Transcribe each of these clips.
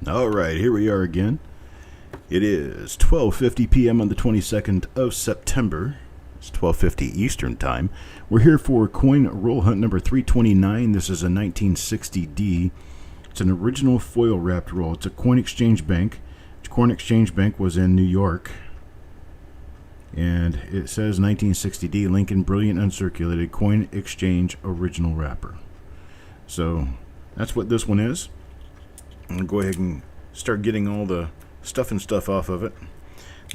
All right, here we are again. It is 12:50 p.m. on the 22nd of September. It's 12:50 Eastern Time. We're here for coin roll hunt number 329. This is a 1960D. It's an original foil wrapped roll. It's a coin exchange bank. Coin exchange bank was in New York. And it says 1960D Lincoln Brilliant Uncirculated Coin Exchange Original Wrapper. So that's what this one is. I'm going to go ahead and start getting all the stuff off of it.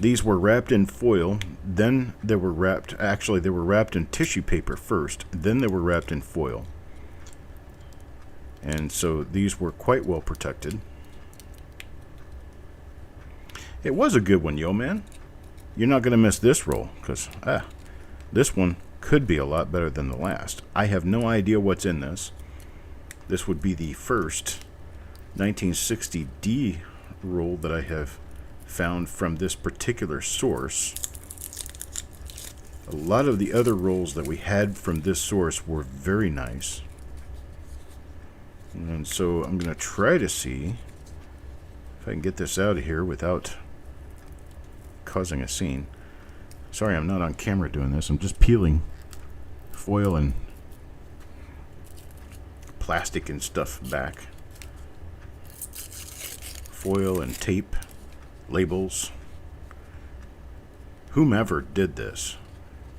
These were wrapped in foil, then they were wrapped, actually they were wrapped in tissue paper first, then they were wrapped in foil. And so these were quite well protected. It was a good one, yo man. You're not going to miss this roll, because this one could be a lot better than the last. I have no idea what's in this. This would be the first 1960D roll that I have found from this particular source. A lot of the other rolls that we had from this source were very nice. And so I'm going to try to see if I can get this out of here without causing a scene. Sorry, I'm not on camera doing this. I'm just peeling foil and plastic and stuff back. Foil and tape, labels. Whomever did this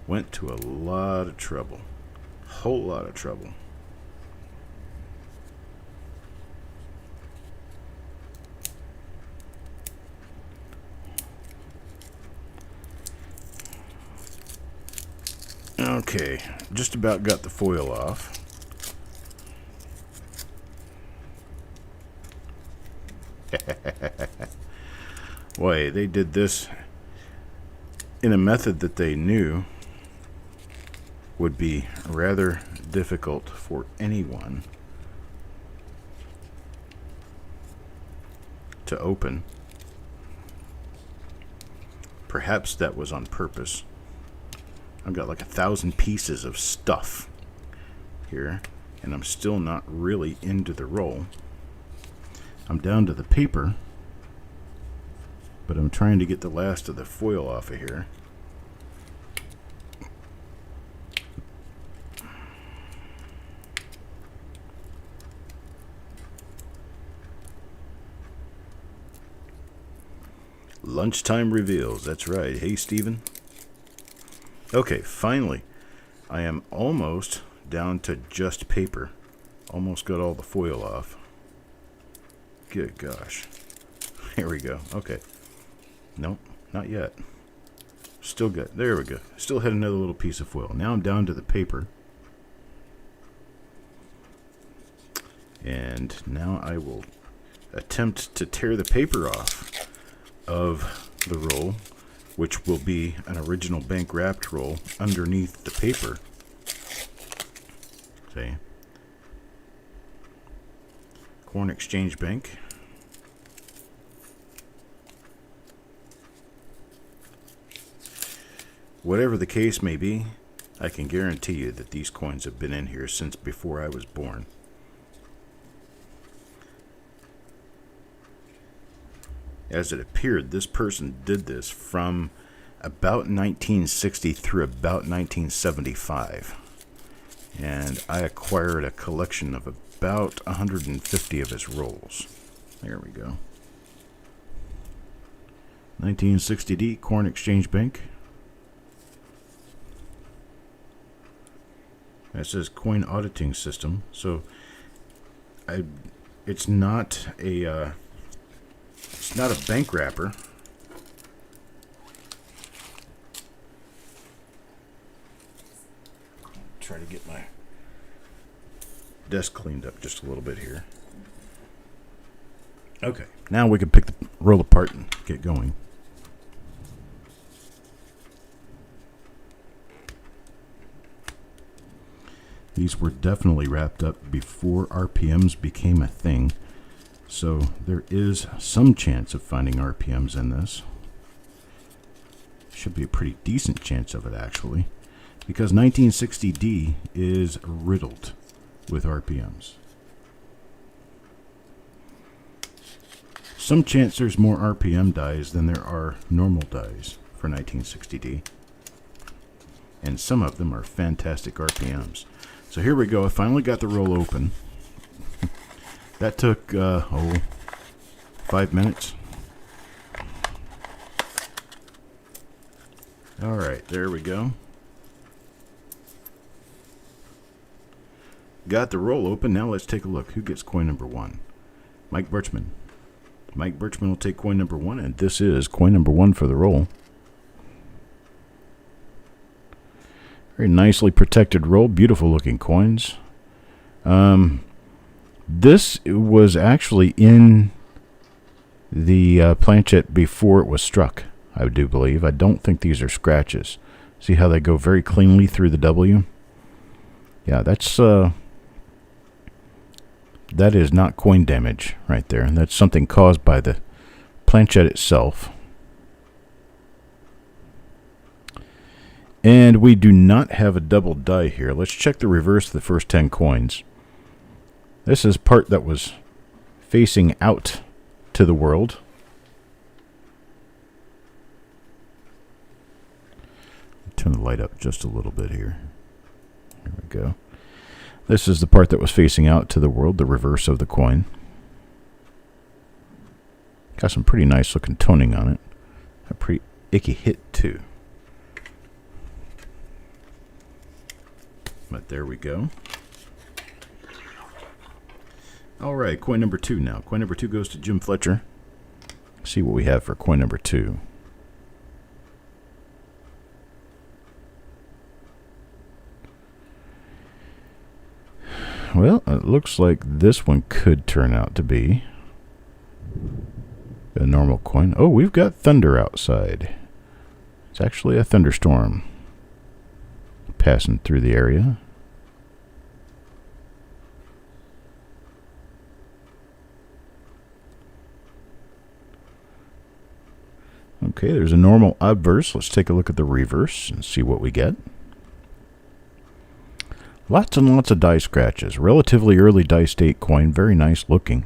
went to a lot of trouble. Whole lot of trouble. Okay, just about got the foil off. Boy, they did this in a method that they knew would be rather difficult for anyone to open. Perhaps that was on purpose. I've got like 1,000 pieces of stuff here, and I'm still not really into the roll. I'm down to the paper, but I'm trying to get the last of the foil off of here. Lunchtime reveals, that's right. Hey, Steven. Okay, finally, I am almost down to just paper. Almost got all the foil off. Good gosh. Here we go. Okay. Nope, not yet. Still good. There we go. Still had another little piece of foil. Now I'm down to the paper. And now I will attempt to tear the paper off of the roll, which will be an original bank wrapped roll underneath the paper. See? Corn Exchange Bank. Whatever the case may be, I can guarantee you that these coins have been in here since before I was born. As it appeared, this person did this from about 1960 through about 1975. And I acquired a collection of about 150 of his rolls. There we go. 1960D Corn Exchange Bank. That says coin auditing system. So it's not a bank wrapper. Try to get my desk cleaned up just a little bit here. Okay, now we can pick the roll apart and get going. These were definitely wrapped up before RPMs became a thing, so there is some chance of finding RPMs in this. Should be a pretty decent chance of it, actually, because 1960D is riddled with RPMs. some chance there's more RPM dies than there are normal dies for 1960D. And some of them are fantastic RPMs. So here we go. I finally got the roll open. That took, 5 minutes. Alright, there we go. Got the roll open. Now let's take a look. Who gets coin number 1? Mike Birchman. Mike Birchman will take coin number 1, and this is coin number 1 for the roll. Very nicely protected roll. Beautiful looking coins. This was actually in the planchette before it was struck, I do believe. I don't think these are scratches. See how they go very cleanly through the W? Yeah, that is not coin damage right there. And that's something caused by the planchette itself. And we do not have a double die here. Let's check the reverse of the first 10 coins. This is part that was facing out to the world. Turn the light up just a little bit here. There we go. This is the part that was facing out to the world, the reverse of the coin. Got some pretty nice looking toning on it. A pretty icky hit too. But there we go. Alright, coin number 2 now. Coin number 2 goes to Jim Fletcher. See what we have for coin number 2. Well, it looks like this one could turn out to be a normal coin. Oh, we've got thunder outside. It's actually a thunderstorm passing through the area. Okay, there's a normal obverse. Let's take a look at the reverse and see what we get. Lots and lots of die scratches. Relatively early die state coin. Very nice looking.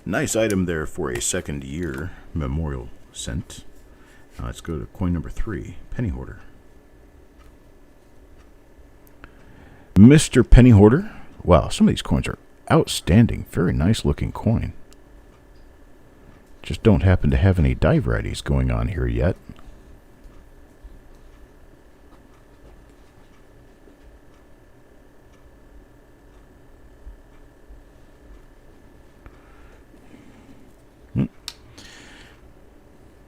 Nice item there for a second year memorial cent. Now let's go to coin number 3, Penny Hoarder. Mr. Penny Hoarder. Wow, some of these coins are outstanding. Very nice looking coin. Just don't happen to have any die varieties going on here yet.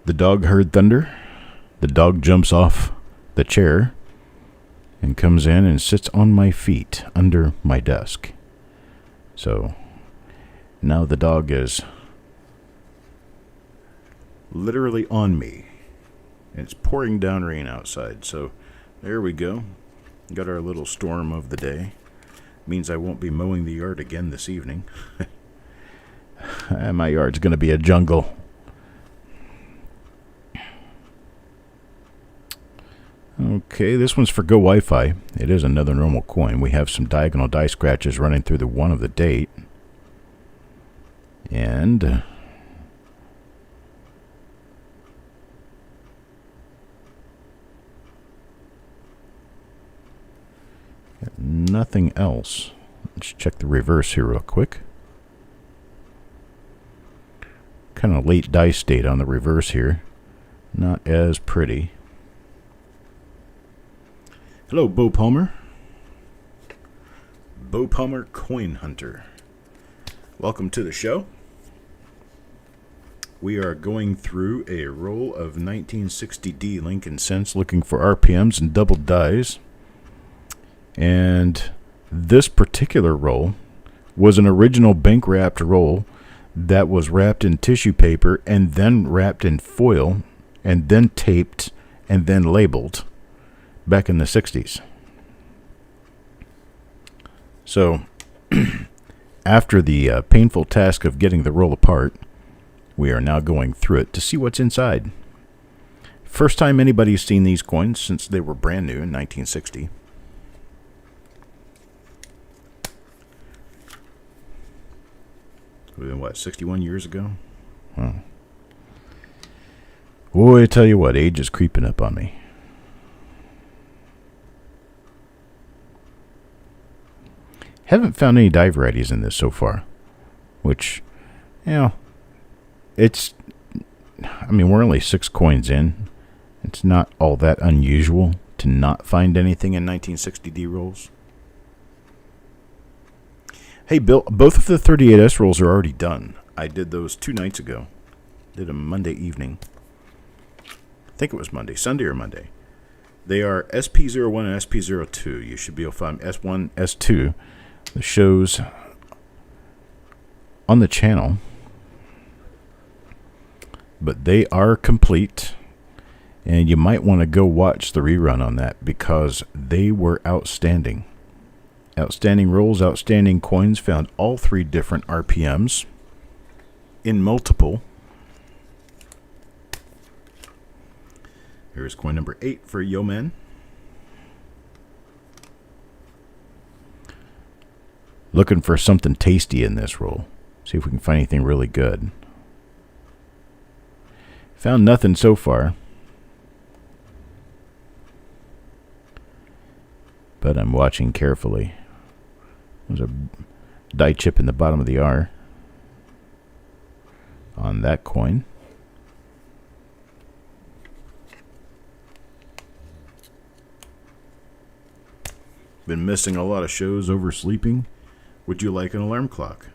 The dog heard thunder. The dog jumps off the chair and comes in and sits on my feet under my desk. So now the dog is literally on me. It's pouring down rain outside. So there we go. Got our little storm of the day. Means I won't be mowing the yard again this evening. My yard's going to be a jungle. Okay, this one's for Go Wi-Fi. It is another normal coin. We have some diagonal die scratches running through the 1 of the date. And nothing else. Let's check the reverse here real quick. Kind of late die state on the reverse here. Not as pretty. Hello, Bo Palmer. Bo Palmer, Coin Hunter. Welcome to the show. We are going through a roll of 1960D Lincoln cents looking for RPMs and double dies. And this particular roll was an original bank wrapped roll that was wrapped in tissue paper and then wrapped in foil and then taped and then labeled back in the 60s. So after the painful task of getting the roll apart, we are now going through it to see what's inside. First time anybody's seen these coins since they were brand new in 1960. Within what, 61 years ago? Huh. Boy, I tell you what, age is creeping up on me. Haven't found any die varieties in this so far. Which, it's... I mean, we're only 6 coins in. It's not all that unusual to not find anything in 1960D rolls. Hey, Bill, both of the 38S rolls are already done. I did those 2 nights ago. Did them Monday evening. I think it was Monday. Sunday or Monday. They are SP01 and SP02. You should be able to find S1, S2. The shows on the channel. But they are complete. And you might want to go watch the rerun on that because they were outstanding. Outstanding rolls, outstanding coins. Found all 3 different RPMs in multiple. Here's coin number 8 for Yeoman. Looking for something tasty in this roll. See if we can find anything really good. Found nothing so far. But I'm watching carefully. There's a die chip in the bottom of the R on that coin. Been missing a lot of shows oversleeping. Would you like an alarm clock?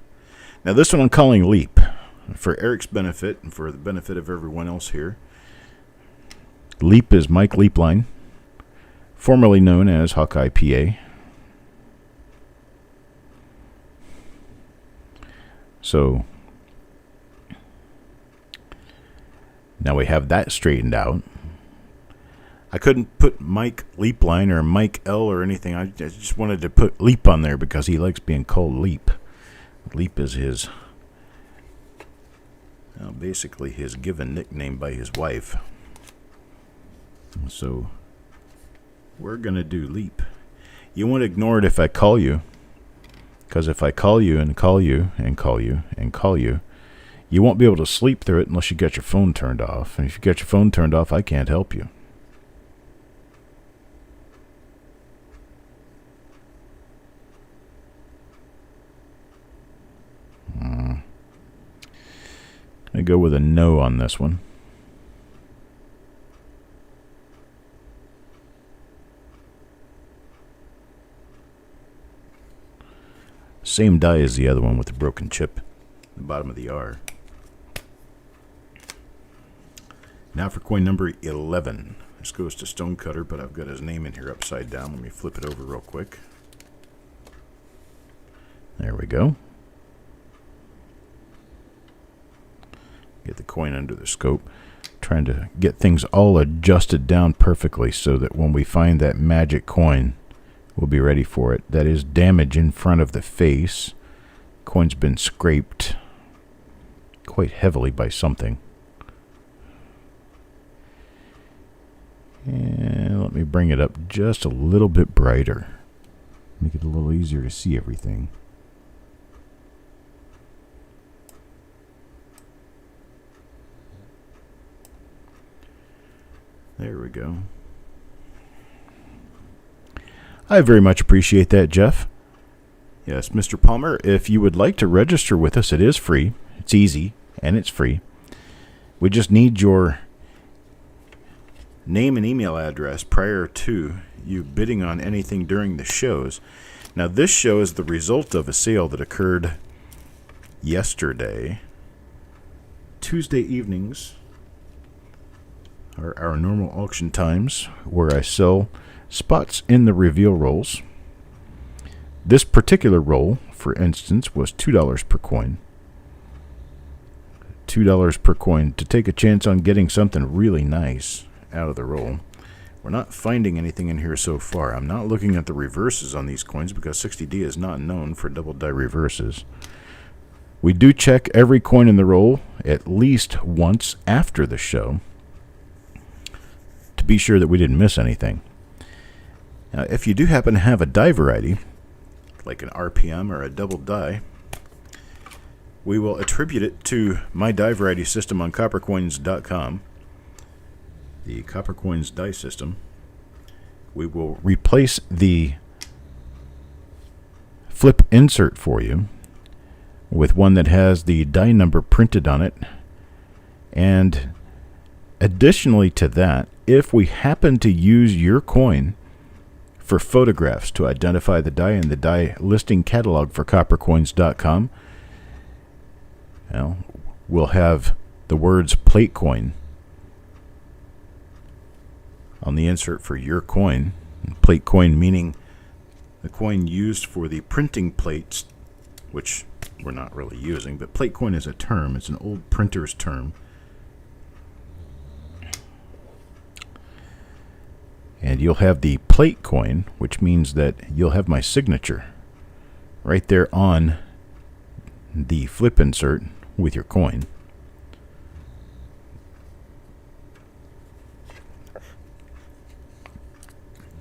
Now this one I'm calling Leap. For Eric's benefit and for the benefit of everyone else here. Leap is Mike Leapline, formerly known as Hawkeye PA. So now we have that straightened out. I couldn't put Mike Leapline or Mike L or anything. I just wanted to put Leap on there because he likes being called Leap. Leap is his, basically his given nickname by his wife. So we're going to do Leap. You won't ignore it if I call you. Because if I call you and call you and call you and call you, you won't be able to sleep through it unless you get your phone turned off. And if you get your phone turned off, I can't help you. I go with a no on this one. Same die as the other one with the broken chip at the bottom of the R. Now for coin number 11. This goes to Stonecutter, but I've got his name in here upside down. Let me flip it over real quick. There we go. Get the coin under the scope. Trying to get things all adjusted down perfectly so that when we find that magic coin, we'll be ready for it. That is damage in front of the face. Coin's been scraped quite heavily by something. And let me bring it up just a little bit brighter. Make it a little easier to see everything. There we go. I very much appreciate that, Jeff. Yes, Mr. Palmer, if you would like to register with us, it is free. It's easy, and it's free. We just need your name and email address prior to you bidding on anything during the shows. Now, this show is the result of a sale that occurred yesterday. Tuesday evenings are our normal auction times where I sell spots in the reveal rolls. This particular roll, for instance, was $2 per coin. $2 per coin to take a chance on getting something really nice out of the roll. We're not finding anything in here so far. I'm not looking at the reverses on these coins because 60D is not known for double die reverses. We do check every coin in the roll at least once after the show to be sure that we didn't miss anything. Now, if you do happen to have a die variety, like an RPM or a double die, we will attribute it to my die variety system on coppercoins.com. The Copper Coins die system. We will replace the flip insert for you with one that has the die number printed on it. And additionally to that, if we happen to use your coin for photographs to identify the die in the die listing catalog for coppercoins.com, well, we'll have the words plate coin on the insert for your coin. Plate coin meaning the coin used for the printing plates, which we're not really using, but plate coin is a term. It's an old printer's term. And you'll have the plate coin, which means that you'll have my signature right there on the flip insert with your coin.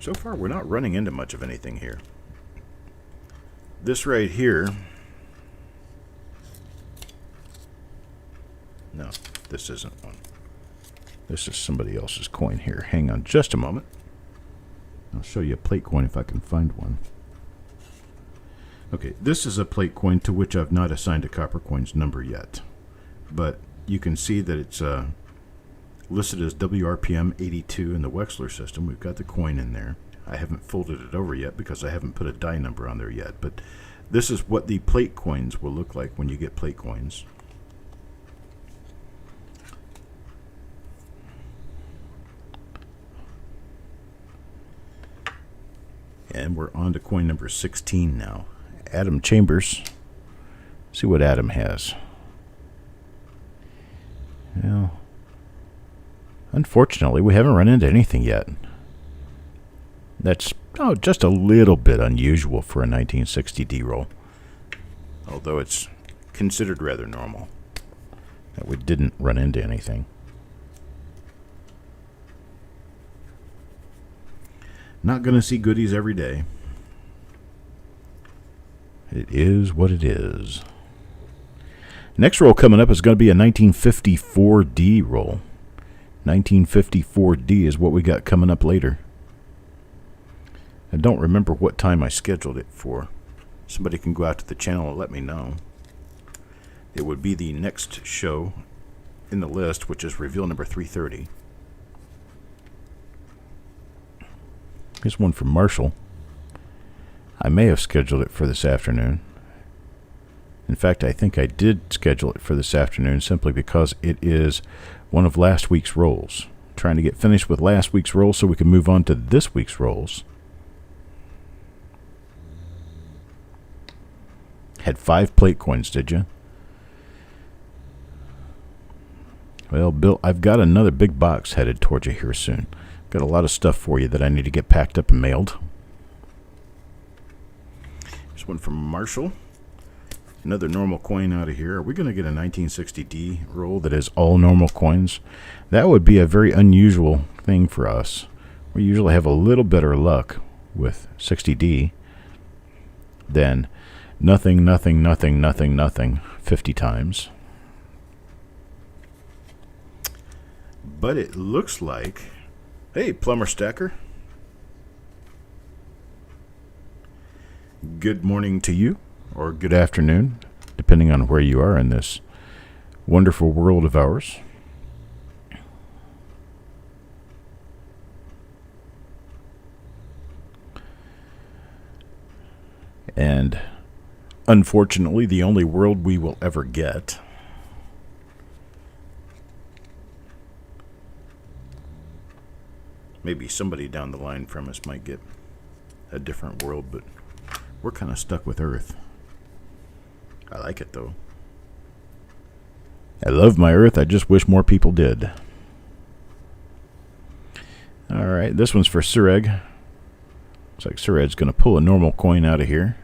So far, we're not running into much of anything here. This right here... No, this isn't one. This is somebody else's coin here. Hang on just a moment. I'll show you a plate coin if I can find one. Okay, this is a plate coin to which I've not assigned a Copper Coins number yet. But you can see that it's listed as WRPM 82 in the Wechsler system. We've got the coin in there. I haven't folded it over yet because I haven't put a die number on there yet. But this is what the plate coins will look like when you get plate coins. And we're on to coin number 16 now. Adam Chambers. See what Adam has. Well, unfortunately, we haven't run into anything yet. That's just a little bit unusual for a 1960 D-roll. Although it's considered rather normal that we didn't run into anything. Not going to see goodies every day. It is what it is. Next roll coming up is going to be a 1954D roll. 1954D is what we got coming up later. I don't remember what time I scheduled it for. Somebody can go out to the channel and let me know. It would be the next show in the list, which is reveal number 330. Here's one from Marshall. I may have scheduled it for this afternoon. In fact, I think I did schedule it for this afternoon simply because it is one of last week's rolls. I'm trying to get finished with last week's rolls so we can move on to this week's rolls. Had 5 plate coins, did you? Well, Bill, I've got another big box headed towards you here soon. Got a lot of stuff for you that I need to get packed up and mailed. Here's one from Marshall. Another normal coin out of here. Are we going to get a 1960D roll that is all normal coins? That would be a very unusual thing for us. We usually have a little better luck with 60D than nothing, nothing, nothing, nothing, nothing 50 times. But it looks like... Hey, Plumber Stacker. Good morning to you, or good afternoon, depending on where you are in this wonderful world of ours. And unfortunately, the only world we will ever get. Maybe somebody down the line from us might get a different world, but we're kind of stuck with Earth. I like it, though. I love my Earth. I just wish more people did. All right, this one's for Sureg. Looks like Sureg's going to pull a normal coin out of here.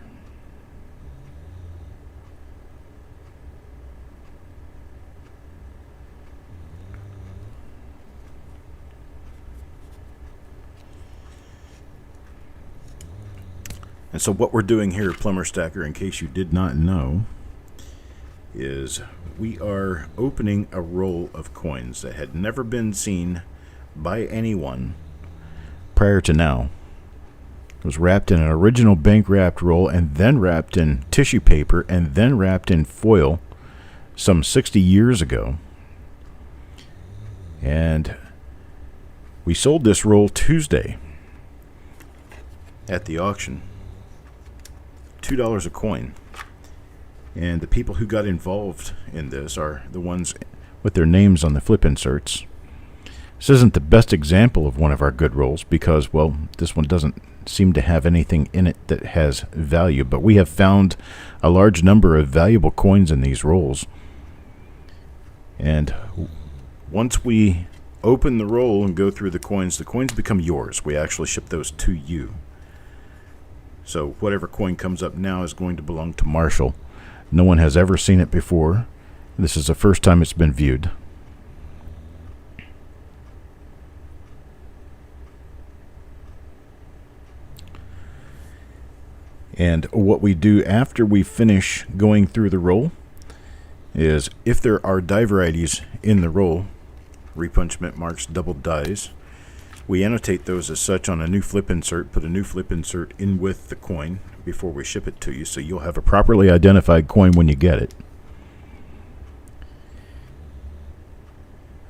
And so what we're doing here, Plumber Stacker, in case you did not know, is we are opening a roll of coins that had never been seen by anyone prior to now. It was wrapped in an original bank wrapped roll and then wrapped in tissue paper and then wrapped in foil some 60 years ago. And we sold this roll Tuesday at the auction. $2 a coin. And the people who got involved in this are the ones with their names on the flip inserts. This isn't the best example of one of our good rolls because, well, this one doesn't seem to have anything in it that has value, but we have found a large number of valuable coins in these rolls. And once we open the roll and go through the coins become yours. We actually ship those to you. So whatever coin comes up now is going to belong to Marshall. No one has ever seen it before. This is the first time it's been viewed. And what we do after we finish going through the roll is, if there are die varieties in the roll, repunch, mint marks, double dies, we annotate those as such on a new flip insert, put a new flip insert in with the coin before we ship it to you, so you'll have a properly identified coin when you get it.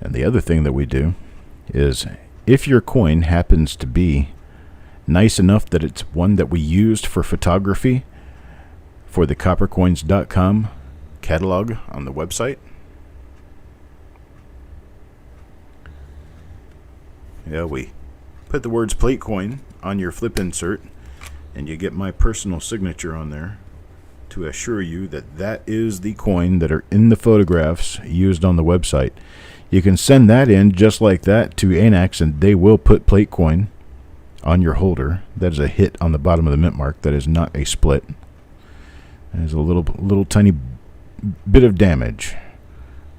And the other thing that we do is, if your coin happens to be nice enough that it's one that we used for photography for the coppercoins.com catalog on the website, we put the words plate coin on your flip insert, and you get my personal signature on there to assure you that that is the coin that are in the photographs used on the website. You can send that in just like that to ANAX, and they will put plate coin on your holder. That is a hit on the bottom of the mint mark. That is not a split. There's a little tiny bit of damage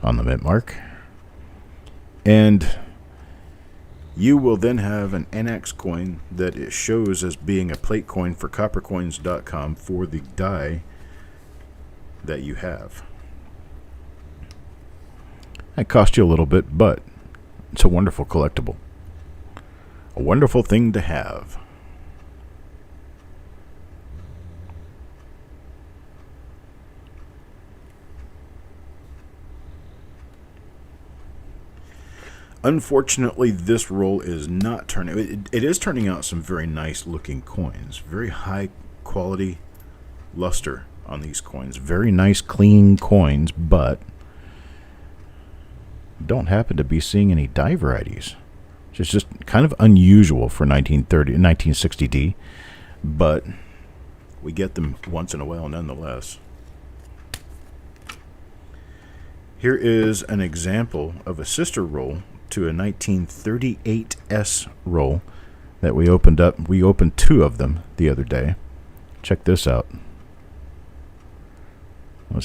on the mint mark. And you will then have an NX coin that it shows as being a plate coin for coppercoins.com for the die that you have. That cost you a little bit, but it's a wonderful collectible. A wonderful thing to have. Unfortunately, this roll is not turning. It is turning out some very nice looking coins. Very high quality luster on these coins. Very nice, clean coins, but don't happen to be seeing any die varieties. It's just kind of unusual for 1960D, but we get them once in a while nonetheless. Here is an example of a sister roll to a 1938S roll that we opened up. We opened two of them the other day. Check this out.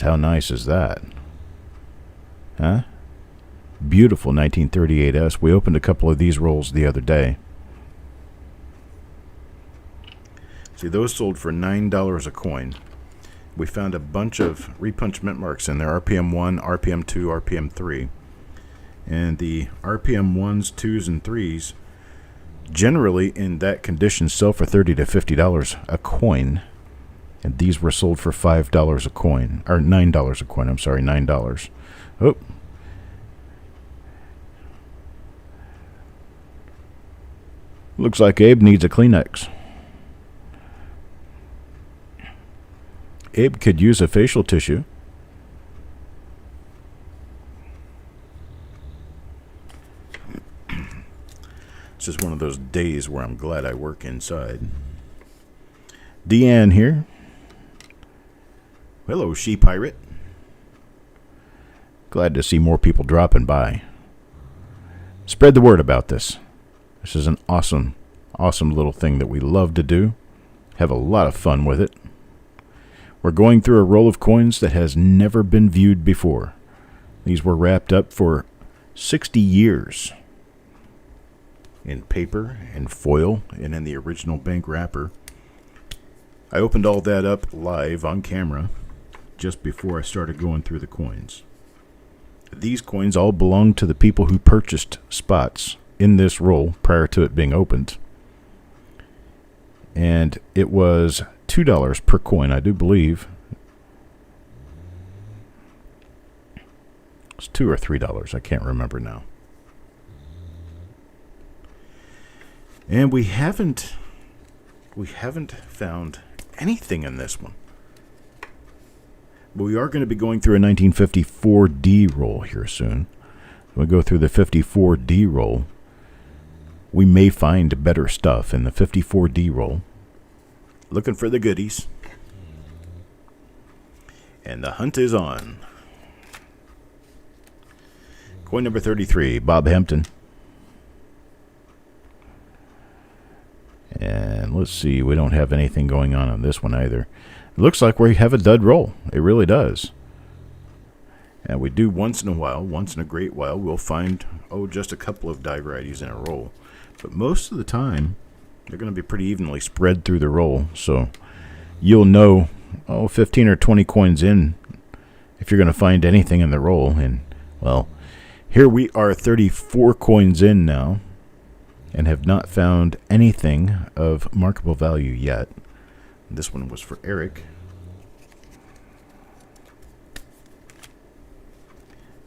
How nice is that? Huh? Beautiful 1938S. We opened a couple of these rolls the other day. See, those sold for $9 a coin. We found a bunch of repunch mint marks in there. RPM 1, RPM 2, RPM 3. And the RPM 1s, 2s, and 3s generally in that condition sell for $30 to $50 a coin. And these were sold for $5 a coin. Or $9 a coin, I'm sorry, $9. Oh. Looks like Abe needs a Kleenex. Abe could use a facial tissue. It's just one of those days where I'm glad I work inside. Deanne here. Hello, She Pirate. Glad to see more people dropping by. Spread the word about this. This is an awesome, awesome little thing that we love to do. Have a lot of fun with it. We're going through a roll of coins that has never been viewed before. These were wrapped up for 60 years in paper and foil and in the original bank wrapper. I opened all that up live on camera just before I started going through the coins. These coins all belong to the people who purchased spots in this roll prior to it being opened. And it was $2 per coin, I do believe. It's $2 or $3, I can't remember now. And we haven't found anything in this one. But we are going to be going through a 1954D roll here soon. When we go through the 54D roll, we may find better stuff in the 54D roll. Looking for the goodies. And the hunt is on. Coin number 33, Bob Hampton. And let's see, we don't have anything going on this one either. It looks like we have a dud roll. It really does. And we do once in a great while, we'll find, just a couple of die varieties in a roll. But most of the time, they're going to be pretty evenly spread through the roll. So you'll know, 15 or 20 coins in if you're going to find anything in the roll. And, well, here we are 34 coins in now and have not found anything of markable value yet. This one was for Eric.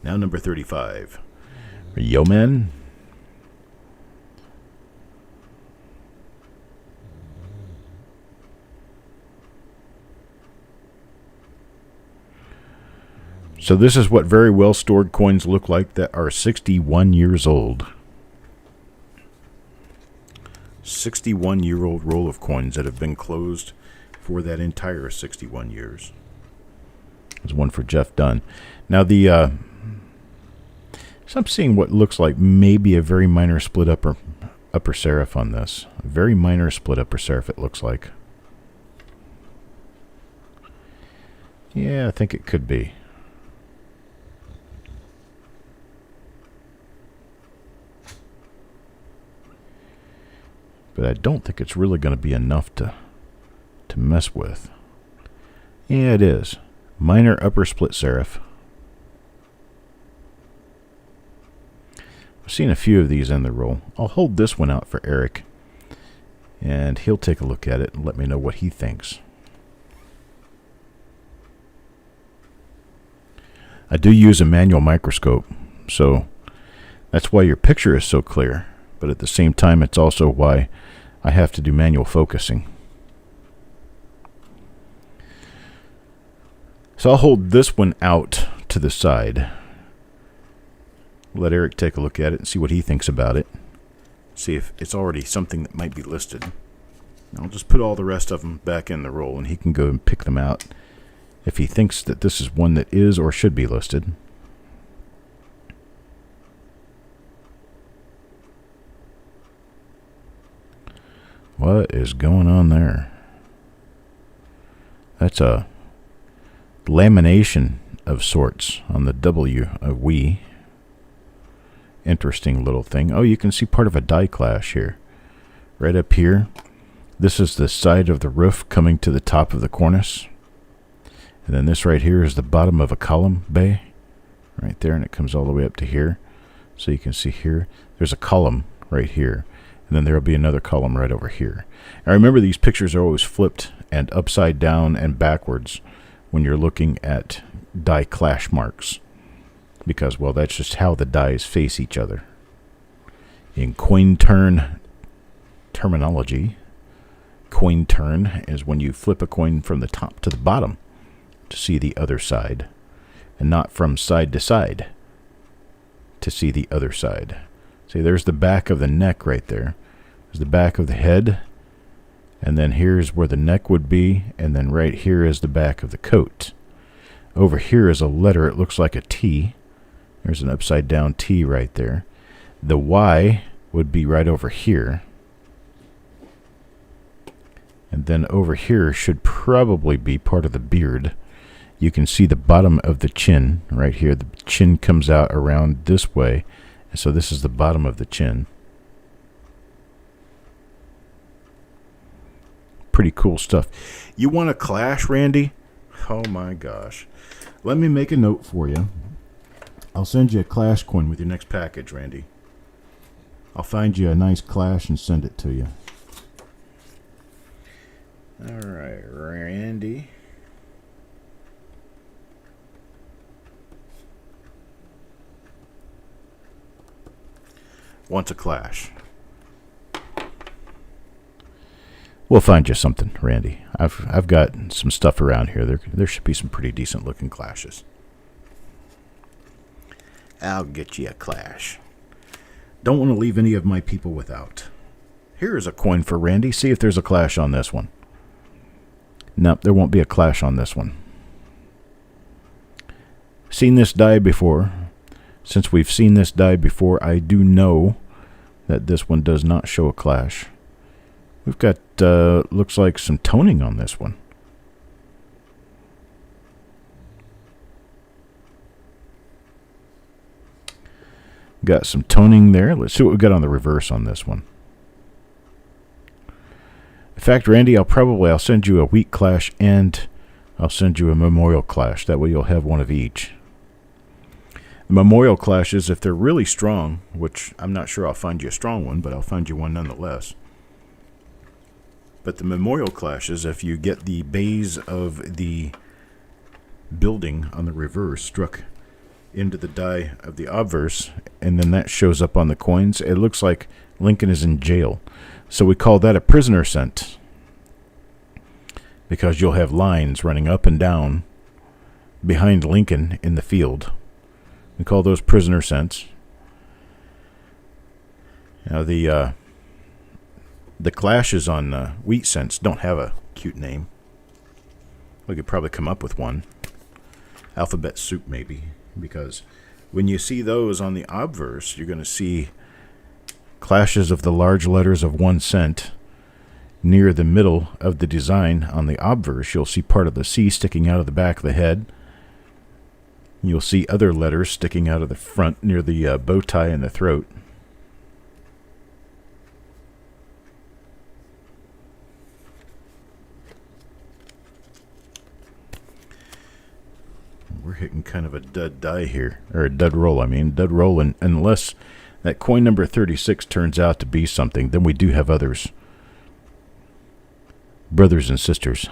Now number 35. Yo, man. So this is what very well stored coins look like that are 61 years old. 61-year-old roll of coins that have been closed for that entire 61 years. There's one for Jeff Dunn. Now so I'm seeing what looks like maybe a very minor split upper serif on this. A very minor split upper serif it looks like. Yeah, I think it could be. But I don't think it's really going to be enough to mess with. Yeah, it is. Minor upper split serif. I've seen a few of these in the roll. I'll hold this one out for Eric, and he'll take a look at it and let me know what he thinks. I do use a manual microscope, so that's why your picture is so clear. But at the same time, it's also why I have to do manual focusing. So I'll hold this one out to the side. Let Eric take a look at it and see what he thinks about it. See if it's already something that might be listed. I'll just put all the rest of them back in the roll, and he can go and pick them out if he thinks that this is one that is or should be listed. What is going on there? That's a lamination of sorts on the W of we. Interesting little thing. Oh, you can see part of a die clash here. Right up here. This is the side of the roof coming to the top of the cornice. And then this right here is the bottom of a column bay. Right there, and it comes all the way up to here. So you can see here, there's a column right here. And then there will be another column right over here. And remember, these pictures are always flipped and upside down and backwards when you're looking at die clash marks. Because, well, that's just how the dies face each other. In coin turn terminology, coin turn is when you flip a coin from the top to the bottom to see the other side, and not from side to side to see the other side. See, there's the back of the neck right there. There's the back of the head, and then here's where the neck would be, and then right here is the back of the coat. Over here is a letter. It looks like a T. There's an upside down T right there. The Y would be right over here. And then over here should probably be part of the beard. You can see the bottom of the chin right here. The chin comes out around this way. And so this is the bottom of the chin. Pretty cool stuff. You want a clash, Randy? Oh my gosh. Let me make a note for you. I'll send you a Clash coin with your next package, Randy. I'll find you a nice Clash and send it to you. Alright, Randy. Wants a Clash. We'll find you something, Randy. I've got some stuff around here. There should be some pretty decent looking Clashes. I'll get you a Clash. Don't want to leave any of my people without. Here is a coin for Randy. See if there's a Clash on this one. Nope, there won't be a Clash on this one. Seen this die before. Since we've seen this die before, I do know that this one does not show a Clash. We've got, looks like some toning on this one. Got some toning there. Let's see what we got on the reverse on this one. In fact, Randy, I'll send you a Wheat Clash and I'll send you a Memorial Clash. That way you'll have one of each. The Memorial Clashes, if they're really strong, which I'm not sure I'll find you a strong one, but I'll find you one nonetheless. But the Memorial Clashes, if you get the bays of the building on the reverse struck into the die of the obverse, and then that shows up on the coins, it looks like Lincoln is in jail. So we call that a prisoner cent, because you'll have lines running up and down behind Lincoln in the field. We call those prisoner cents. Now the Clashes on Wheat Cents don't have a cute name. We could probably come up with one. Alphabet Soup, maybe. Because when you see those on the obverse, you're going to see Clashes of the large letters of 1 cent. Near the middle of the design on the obverse, you'll see part of the C sticking out of the back of the head. You'll see other letters sticking out of the front near the bow tie and the throat. We're hitting kind of a dud die here, or a dud roll, dud roll, and unless that coin number 36 turns out to be something, then we do have others. Brothers and sisters.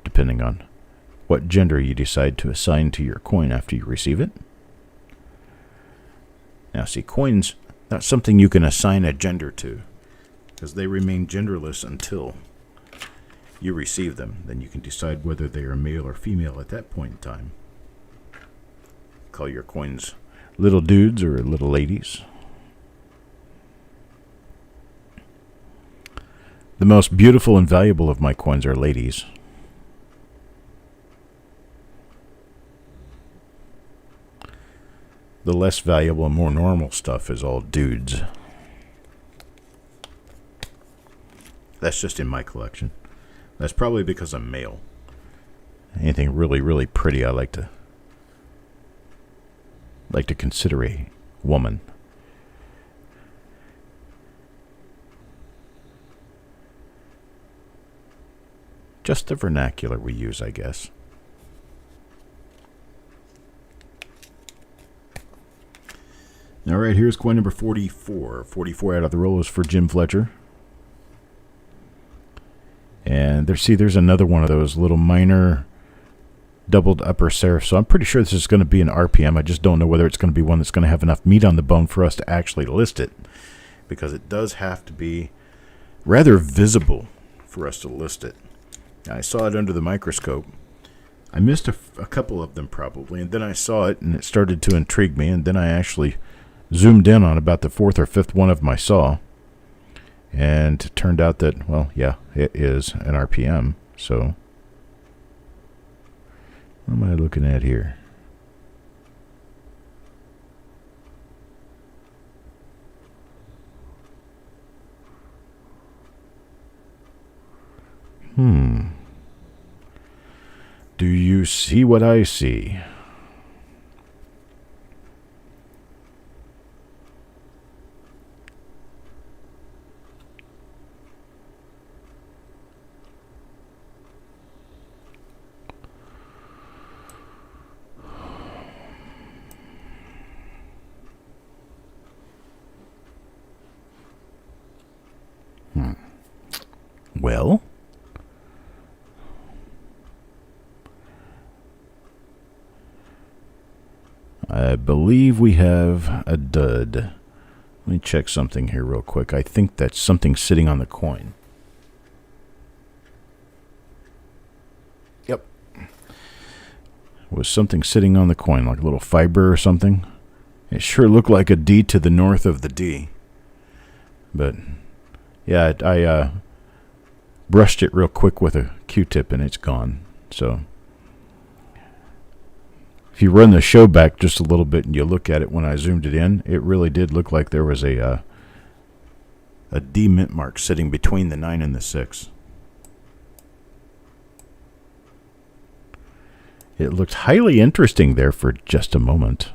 Depending on what gender you decide to assign to your coin after you receive it. Now see, coins, not something you can assign a gender to, because they remain genderless until you receive them. Then you can decide whether they are male or female at that point in time. Call your coins little dudes or little ladies. The most beautiful and valuable of my coins are ladies. The less valuable and more normal stuff is all dudes. That's just in my collection. That's probably because I'm male. Anything really, really pretty I like to consider a woman. Just the vernacular we use, I guess. All right, here's coin number 44. 44 out of the roll is for Jim Fletcher. And there's another one of those little minor doubled upper serif. So I'm pretty sure this is going to be an RPM. I just don't know whether it's going to be one that's going to have enough meat on the bone for us to actually list it, because it does have to be rather visible for us to list it. I saw it under the microscope. I missed a couple of them probably, and then I saw it and it started to intrigue me, and then I actually zoomed in on about the 4th or 5th one of them I saw. And it turned out that, well, yeah, it is an RPM. So, what am I looking at here? Do you see what I see? Well, I believe we have a dud. Let me check something here real quick. I think that's something sitting on the coin. Yep. Was something sitting on the coin, like a little fiber or something? It sure looked like a D to the north of the D. But, yeah, I brushed it real quick with a Q-tip and it's gone. So, if you run the show back just a little bit and you look at it when I zoomed it in, it really did look like there was a D mint mark sitting between the 9 and the 6. It looked highly interesting there for just a moment.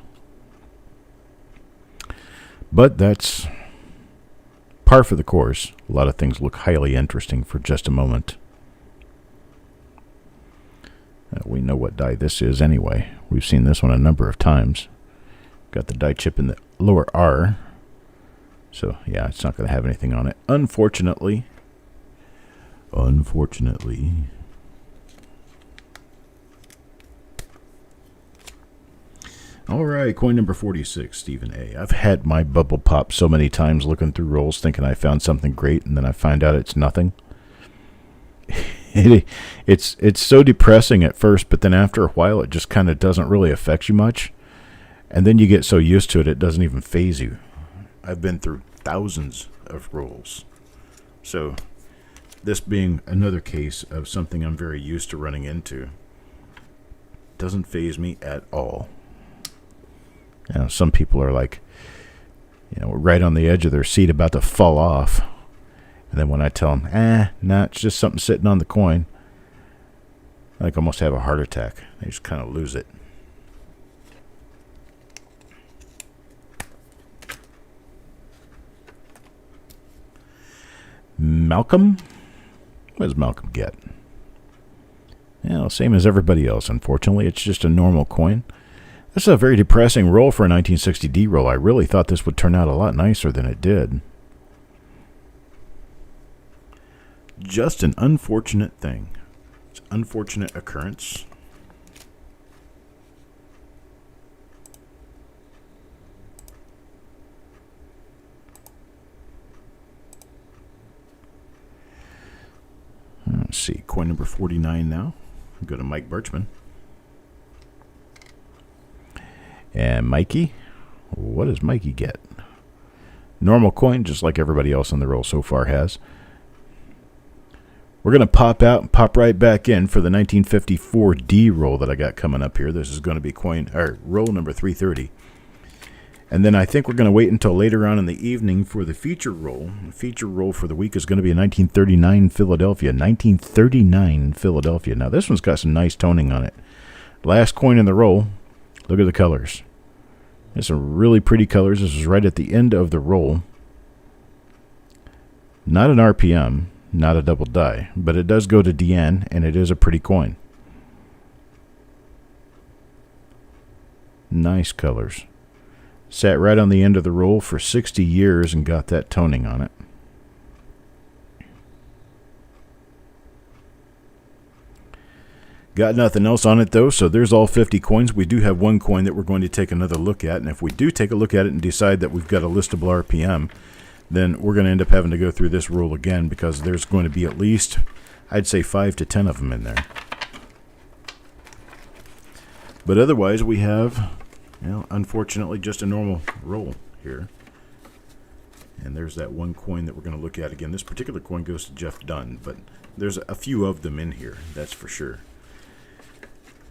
But that's par for the course. A lot of things look highly interesting for just a moment. We know what die this is anyway. We've seen this one a number of times. Got the die chip in the lower R. So, yeah, it's not going to have anything on it. Unfortunately. All right, coin number 46, Stephen A. I've had my bubble pop so many times looking through rolls thinking I found something great, and then I find out it's nothing. It's so depressing at first, but then after a while it just kind of doesn't really affect you much. And then you get so used to it, it doesn't even faze you. I've been through thousands of rolls. So this being another case of something I'm very used to running into, doesn't faze me at all. You know, some people are like, right on the edge of their seat about to fall off. And then when I tell them, nah, it's just something sitting on the coin, I like almost have a heart attack. They just kind of lose it. Malcolm? What does Malcolm get? Same as everybody else, unfortunately. It's just a normal coin. This is a very depressing roll for a 1960D roll. I really thought this would turn out a lot nicer than it did. Just an unfortunate thing. It's an unfortunate occurrence. Let's see, coin number 49 now. Go to Mike Birchman. And Mikey, what does Mikey get? Normal coin, just like everybody else on the roll so far has. We're going to pop out and pop right back in for the 1954D roll that I got coming up here. This is going to be roll number 330. And then I think we're going to wait until later on in the evening for the feature roll. The feature roll for the week is going to be a 1939 Philadelphia. 1939 Philadelphia. Now, this one's got some nice toning on it. Last coin in the roll. Look at the colors. There's some really pretty colors. This is right at the end of the roll. Not an RPM, not a double die, but it does go to DN, and it is a pretty coin. Nice colors. Sat right on the end of the roll for 60 years and got that toning on it. Got nothing else on it, though, so there's all 50 coins. We do have one coin that we're going to take another look at, and if we do take a look at it and decide that we've got a listable RPM, then we're going to end up having to go through this roll again because there's going to be at least, I'd say, 5 to 10 of them in there. But otherwise, we have, unfortunately, just a normal roll here. And there's that one coin that we're going to look at again. This particular coin goes to Jeff Dunn, but there's a few of them in here, that's for sure.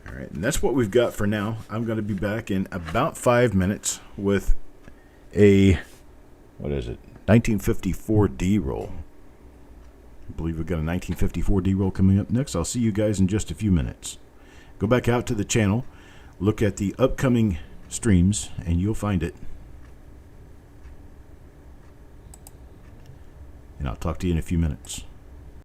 All right, and that's what we've got for now. I'm going to be back in about 5 minutes with a, 1954D roll. I believe we've got a 1954D roll coming up next. I'll see you guys in just a few minutes. Go back out to the channel, look at the upcoming streams, and you'll find it. And I'll talk to you in a few minutes.